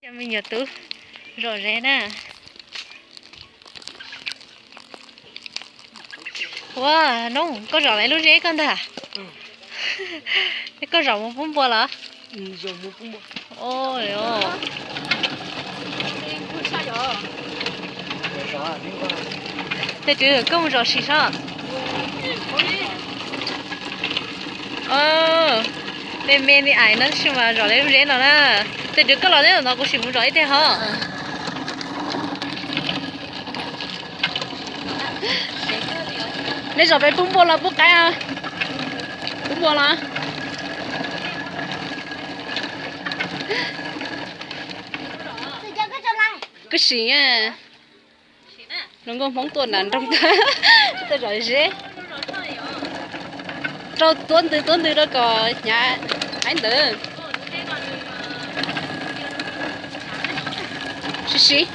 Cho mình nhớ tú rõ rẽ nè. Wow, nông có rõ lại lúc rẽ con ta. Có rõ một phút bò là? Rõ một phút bò. Ôi ôi. Thế chứ có một rõ xí sao? Bên đi ảnh nó xí mà rõ lại lúc rẽ nó nè. Thế chứ có rõ đấy nó cũng xí một rõ ít thế hả? Nên rõ về phút bò là bốc cái à? Phút bò là? Cái xí à? Nó còn phóng tuần ăn trong ta. Tôi rõ dễ. Trâu tuần từ đó có nhà anh tử. Xí.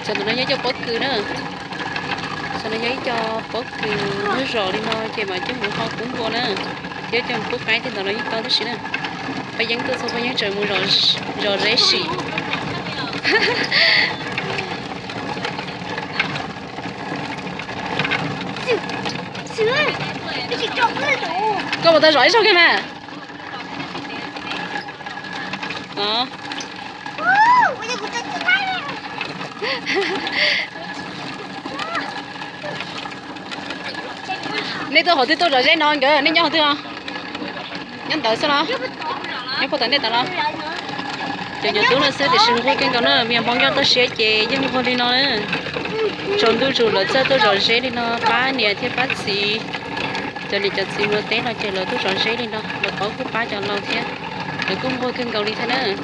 Sao nó nhớ cho bớt cứ nữa. Sao nó nhớ cho bớt cứ nó rồi đi nó chỉ mà chứ muốn ho cũng vô nữa. Chứ cho một cái thì nó nói to thế nữa. Bây giờ tôi sao bây giờ trời mưa rồi rễ xì. Có một tay rõi sao kia mà. Đó. Nên tôi hỏi tôi rồi dễ non kìa, nên nhau tôi không? Nhân tới sao đó? Nhân có tới đây đó. Chờ giờ tôi là sẽ để sinh hoạt cái nó miệng bông cho tôi sẽ chế nhưng không đi nó nữa. Chọn tôi chủ là cho tôi rồi dễ đi nó ba nè thì bác sĩ. Cho nên cho xin luôn té là chờ là tôi rồi dễ đi nó, là có cũng ba cho lâu thế. Để cũng vui cưng cầu đi thế nữa.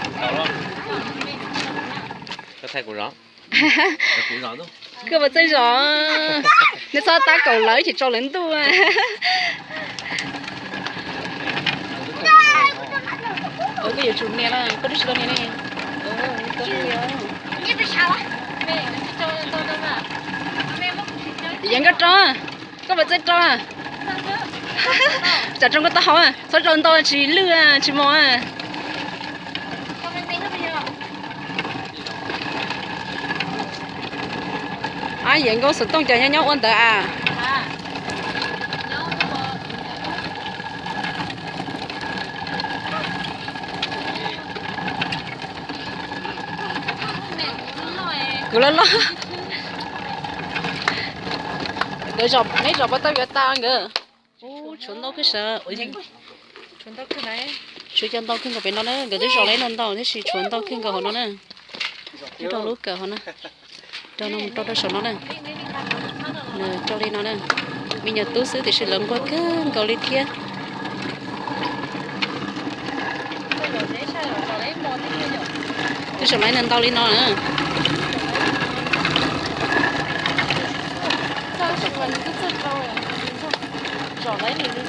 Có thay của rõ. Của rõ đâu? Cứ mà chơi rõ. Nếu sao ta cầu lấy thì cho lên tôi à. Ở cái chỗ này là có đứa này này. Có đứa. Vẫn có trò. Có mà chơi trò à? Chả trong có tao à? Sao tròn to chỉ lừa à, chỉ mò à? Ai vẫn có sự tôn trọng nhau nhau ổn định à? Cứ lên lo. Để rồi lấy rồi bắt tao giờ tao nữa. Ô, chuẩn đâu cái sợ, ôi anh. Chuẩn đâu cái này. Chuẩn chân tao kinh cái bên nó nữa, cái rồi lấy nó tao, thế thì chuẩn tao kinh cái họ nó nữa. Cái tao lúc cái họ nó. Cho nó cho sợ nó nè. Nè, cho đi nó nè. Mình nhớ tú xứ thì sẽ lớn qua cái cầu đi kia. Tôi sẽ lấy nên tao đi nó nữa. Rồi lấy đi đi.